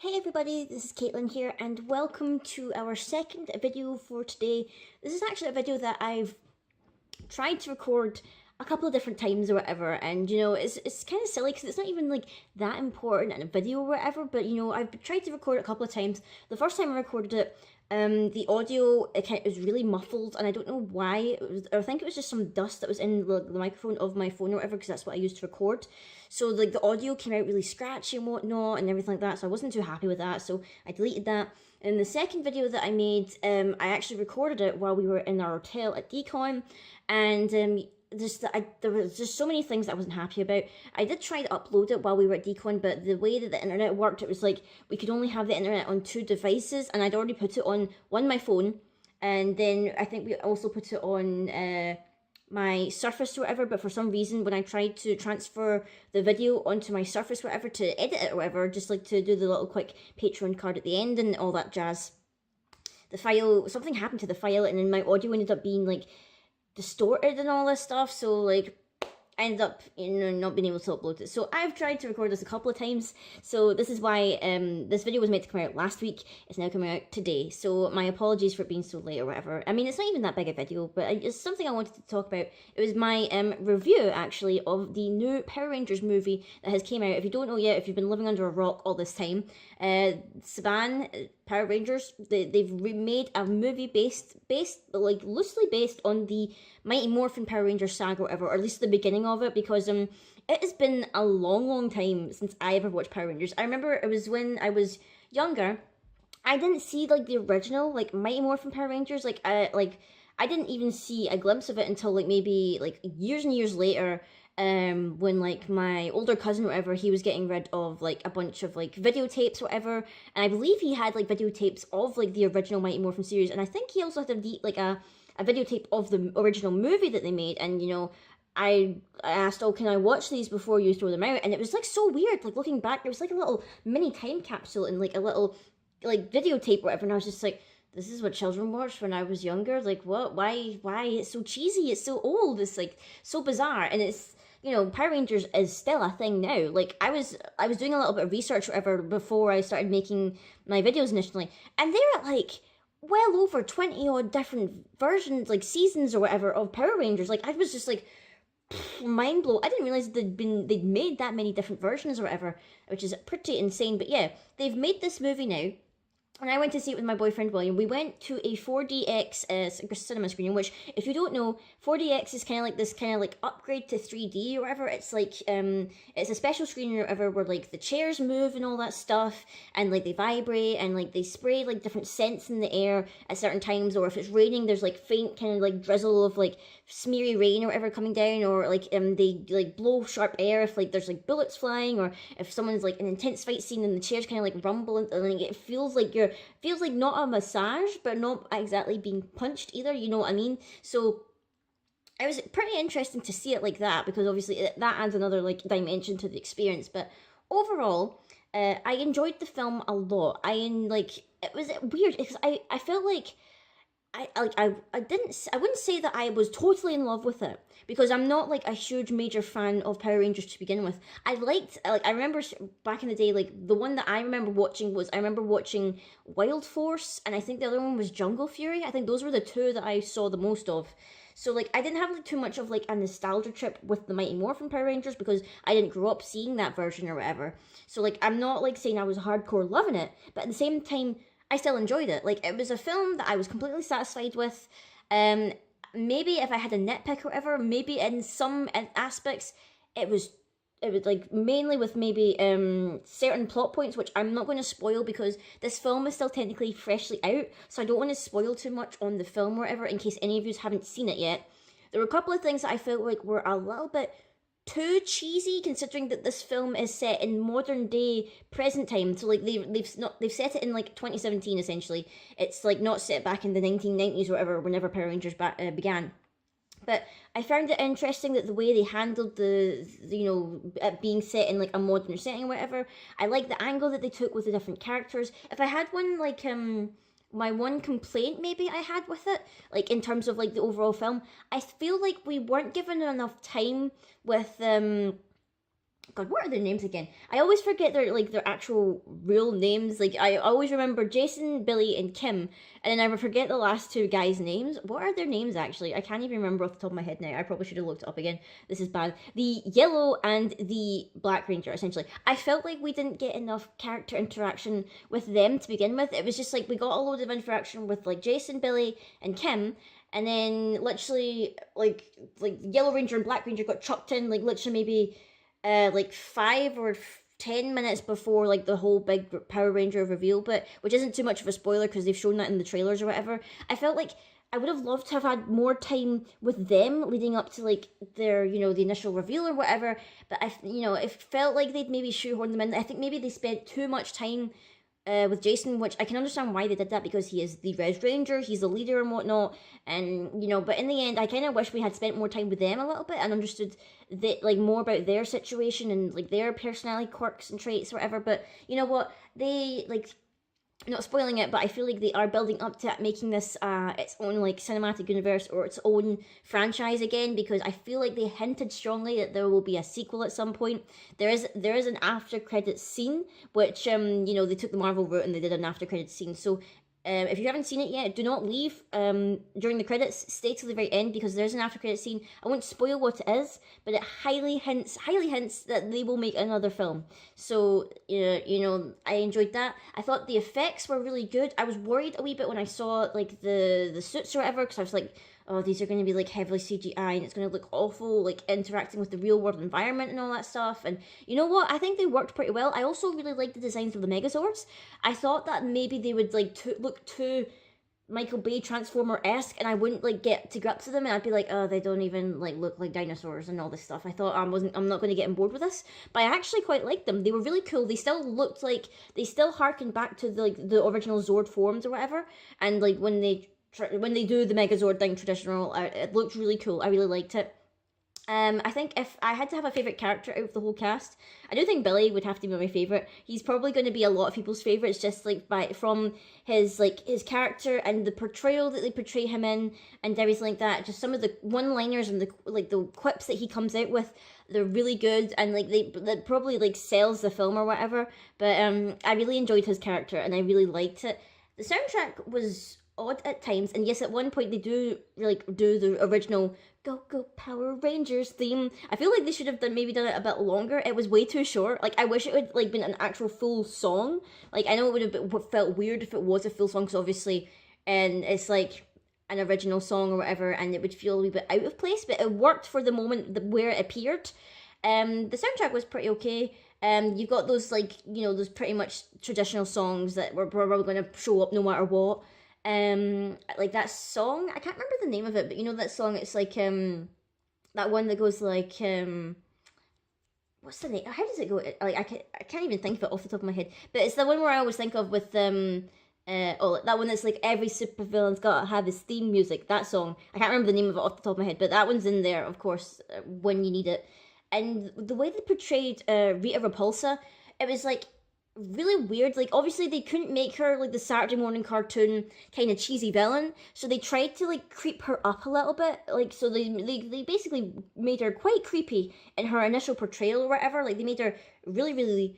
Hey everybody, this is Caitlin here and welcome to our second video for today. This is actually a video that I've tried to record a couple of different times or whatever, and it's kind of silly because it's not even like that important in a video or whatever, but I've tried to record it a couple of times. The first time I recorded it, the audio, it was really muffled, and I don't know why. I think it was just some dust that was in the microphone of my phone or whatever, because that's what I used to record. So like the audio came out really scratchy and whatnot and everything like that, so I wasn't too happy with that, so I deleted that. In the second video that I made, I actually recorded it while we were in our hotel at Decon, and there was just so many things that I wasn't happy about. I did try to upload it while we were at Decon, but the way that the internet worked, it was like we could only have the internet on 2 devices, and I'd already put it on my phone, and then I think we also put it on my Surface or whatever, but for some reason when I tried to transfer the video onto my Surface or whatever to edit it or whatever, just like to do the little quick Patreon card at the end and all that jazz, the file, something happened to the file, and then my audio ended up being like distorted and all this stuff, so like I ended up not being able to upload it. So I've tried to record this a couple of times, so this is why this video was meant to come out last week. It's now coming out today, so my apologies for it being so late or whatever. I mean, it's not even that big a video, but it's something I wanted to talk about. It was my review actually of the new Power Rangers movie that has came out. If you don't know yet, if you've been living under a rock all this time, Saban Power Rangers, they've remade a movie based like loosely based on the Mighty Morphin Power Rangers saga or whatever, or at least the beginning of it, because it has been a long time since I ever watched Power Rangers. I remember it was when I was younger. I didn't see like the original like Mighty Morphin Power Rangers. I didn't even see a glimpse of it until like maybe like years and years later. When like my older cousin or whatever, he was getting rid of like a bunch of like videotapes or whatever, and I believe he had like videotapes of like the original Mighty Morphin series, and I think he also had a videotape of the original movie that they made, and I asked, oh, can I watch these before you throw them out? And it was like so weird, like looking back, it was like a little mini time capsule and like a little like videotape or whatever, and I was just like, this is what children watched when I was younger. Like, what? Why? It's so cheesy. It's so old. It's like so bizarre, and it's Power Rangers is still a thing now. Like I was doing a little bit of research or whatever before I started making my videos initially, and they're at like well over 20 odd different versions, like seasons or whatever of Power Rangers. Like I was just like mind blown. I didn't realize they'd made that many different versions or whatever, which is pretty insane. But yeah, they've made this movie now. And I went to see it with my boyfriend William. We went to a 4DX cinema screening, which, if you don't know, 4DX is kind of like this kind of like upgrade to 3D or whatever. It's like it's a special screening or whatever where like the chairs move and all that stuff, and like they vibrate and like they spray like different scents in the air at certain times, or if it's raining, there's like faint kind of like drizzle of like smeary rain or whatever coming down, or like they like blow sharp air if like there's like bullets flying, or if someone's like an intense fight scene and the chairs kind of like rumble and like it feels like not a massage, but not exactly being punched either, you know what I mean? So it was pretty interesting to see it like that, because obviously that adds another like dimension to the experience. But overall, I enjoyed the film a lot. It was weird because I felt like I wouldn't say that I was totally in love with it, because I'm not like a huge major fan of Power Rangers to begin with. I remember back in the day, like the one that I remember watching Wild Force, and I think the other one was Jungle Fury. I think those were the two that I saw the most of. So like I didn't have like too much of like a nostalgia trip with the Mighty Morphin Power Rangers, because I didn't grow up seeing that version or whatever. So like I'm not like saying I was hardcore loving it, but at the same time I still enjoyed it. Like, it was a film that I was completely satisfied with. Maybe if I had a nitpick or whatever, maybe in some aspects, it was like mainly with maybe certain plot points, which I'm not going to spoil because this film is still technically freshly out, so I don't want to spoil too much on the film or whatever in case any of you haven't seen it yet. There were a couple of things that I felt like were a little bit too cheesy, considering that this film is set in modern day present time. So like they've set it in like 2017 essentially. It's like not set back in the 1990s or whatever, whenever Power Rangers began. But I found it interesting that the way they handled the it being set in like a modern setting or whatever. I like the angle that they took with the different characters. If I had one like my one complaint maybe I had with it, like in terms of like the overall film, I feel like we weren't given enough time with God, what are their names again? I always forget their actual real names. Like I always remember Jason, Billy, and Kim, and then I forget the last two guys' names. What are their names actually? I can't even remember off the top of my head now. I probably should have looked it up again. This is bad. The Yellow and the Black Ranger, essentially. I felt like we didn't get enough character interaction with them to begin with. It was just like we got a load of interaction with like Jason, Billy, and Kim, and then literally like Yellow Ranger and Black Ranger got chucked in like literally maybe like 5 or 10 minutes before like the whole big Power Ranger reveal bit, which isn't too much of a spoiler because they've shown that in the trailers or whatever. I felt like I would have loved to have had more time with them leading up to like their, the initial reveal or whatever. But it felt like they'd maybe shoehorn them in. I think maybe they spent too much time with Jason, which I can understand why they did that because he is the Red Ranger, he's the leader and whatnot, and but in the end, I kind of wish we had spent more time with them a little bit and understood that like more about their situation and like their personality quirks and traits or whatever. But you know what, they like. Not spoiling it, but I feel like they are building up to making this its own like cinematic universe or its own franchise again, because I feel like they hinted strongly that there will be a sequel at some point. There is an after credits scene, which they took the Marvel route and they did an after credits scene. So if you haven't seen it yet, do not leave during the credits. Stay till the very end because there's an after credits scene. I won't spoil what it is, but it highly hints that they will make another film. So I enjoyed that. I thought the effects were really good. I was worried a wee bit when I saw like the suits or whatever, because I was like, oh, these are going to be like heavily CGI and it's going to look awful, like interacting with the real world environment and all that stuff. And you know what? I think they worked pretty well. I also really liked the designs of the Megazords. I thought that maybe they would like look too Michael Bay Transformer-esque, and I wouldn't like get to grips with them, and I'd be like, oh, they don't even like look like dinosaurs and all this stuff. I thought I'm not going to get on board with this, but I actually quite liked them. They were really cool. They still looked like they still harkened back to the original Zord forms or whatever, and like when they do the Megazord thing traditional, it looked really cool. I really liked it. I think if I had to have a favourite character out of the whole cast, I do think Billy would have to be my favourite. He's probably going to be a lot of people's favourites, just like from his character and the portrayal that they portray him in and everything like that. Just some of the one-liners and the quips that he comes out with, they're really good, and like that probably like sells the film or whatever. But I really enjoyed his character and I really liked it. The soundtrack was odd at times, and yes, at one point they do the original Go Go Power Rangers theme. I feel like they should have done it a bit longer. It was way too short. Like I wish it would like been an actual full song. Like I know it would have felt weird if it was a full song, because obviously, and it's like an original song or whatever, and it would feel a wee bit out of place. But it worked for the moment where it appeared. The soundtrack was pretty okay. You've got those those pretty much traditional songs that were probably going to show up no matter what. Like that song, I can't remember the name of it, but you know that song, it's like that one that goes like what's the name, how does it go, like I can't even think of it off the top of my head, but it's the one where I always think of with that one that's like every supervillain's gotta have his theme music, that song. I can't remember the name of it off the top of my head, but that one's in there, of course, when you need it. And the way they portrayed Rita Repulsa, it was like really weird. Like obviously they couldn't make her like the Saturday morning cartoon kind of cheesy villain, so they tried to like creep her up a little bit, like so they basically made her quite creepy in her initial portrayal or whatever. Like they made her really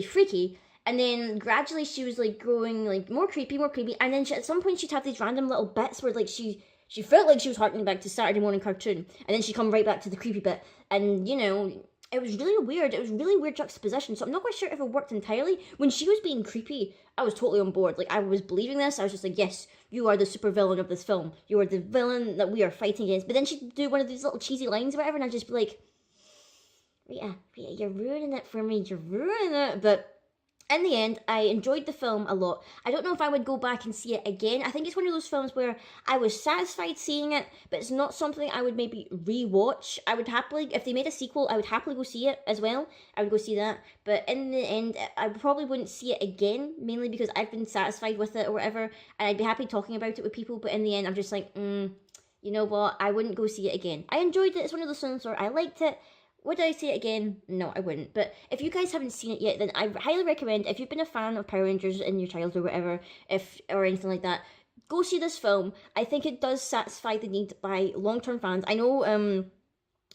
freaky, and then gradually she was like growing like more creepy, and then at some point she'd have these random little bits where like she felt like she was harkening back to Saturday morning cartoon, and then she'd come right back to the creepy bit, and it was really weird. It was really weird juxtaposition, so I'm not quite sure if it worked entirely. When she was being creepy, I was totally on board. Like, I was believing this. I was just like, yes, you are the supervillain of this film. You are the villain that we are fighting against. But then she'd do one of these little cheesy lines or whatever, and I'd just be like, Rita, you're ruining it for me. You're ruining it. But in the end, I enjoyed the film a lot. I don't know if I would go back and see it again. I think it's one of those films where I was satisfied seeing it, but it's not something I would maybe re-watch. I would happily, if they made a sequel, I would happily go see it as well. I would go see that. But in the end, I probably wouldn't see it again, mainly because I've been satisfied with it or whatever, and I'd be happy talking about it with people, but in the end, I'm just like, you know what, I wouldn't go see it again. I enjoyed it. It's one of those films where I liked it. Would I say it again? No, I wouldn't. But if you guys haven't seen it yet, then I highly recommend, if you've been a fan of Power Rangers in your childhood or whatever, or anything like that, go see this film. I think it does satisfy the need by long-term fans. I know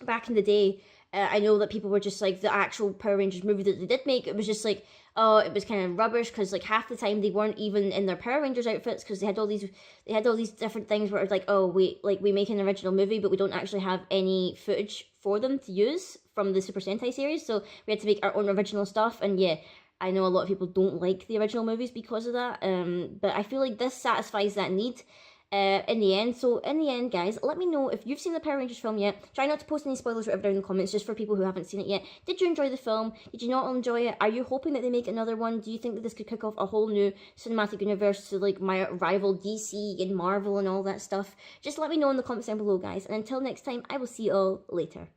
back in the day, I know that people were just like, the actual Power Rangers movie that they did make, it was just like, oh, it was kind of rubbish, because like half the time they weren't even in their Power Rangers outfits, because they had all these different things where it was like, oh, we make an original movie, but we don't actually have any footage for them to use from the Super Sentai series, so we had to make our own original stuff. And yeah, I know a lot of people don't like the original movies because of that, but I feel like this satisfies that need in the end. So in the end, guys, let me know if you've seen the Power Rangers film yet. Try not to post any spoilers or whatever down in the comments, just for people who haven't seen it yet. Did you enjoy the film? Did you not enjoy it? Are you hoping that they make another one? Do you think that this could kick off a whole new cinematic universe to like my rival DC and Marvel and all that stuff? Just let me know in the comments down below, guys. And until next time, I will see you all later.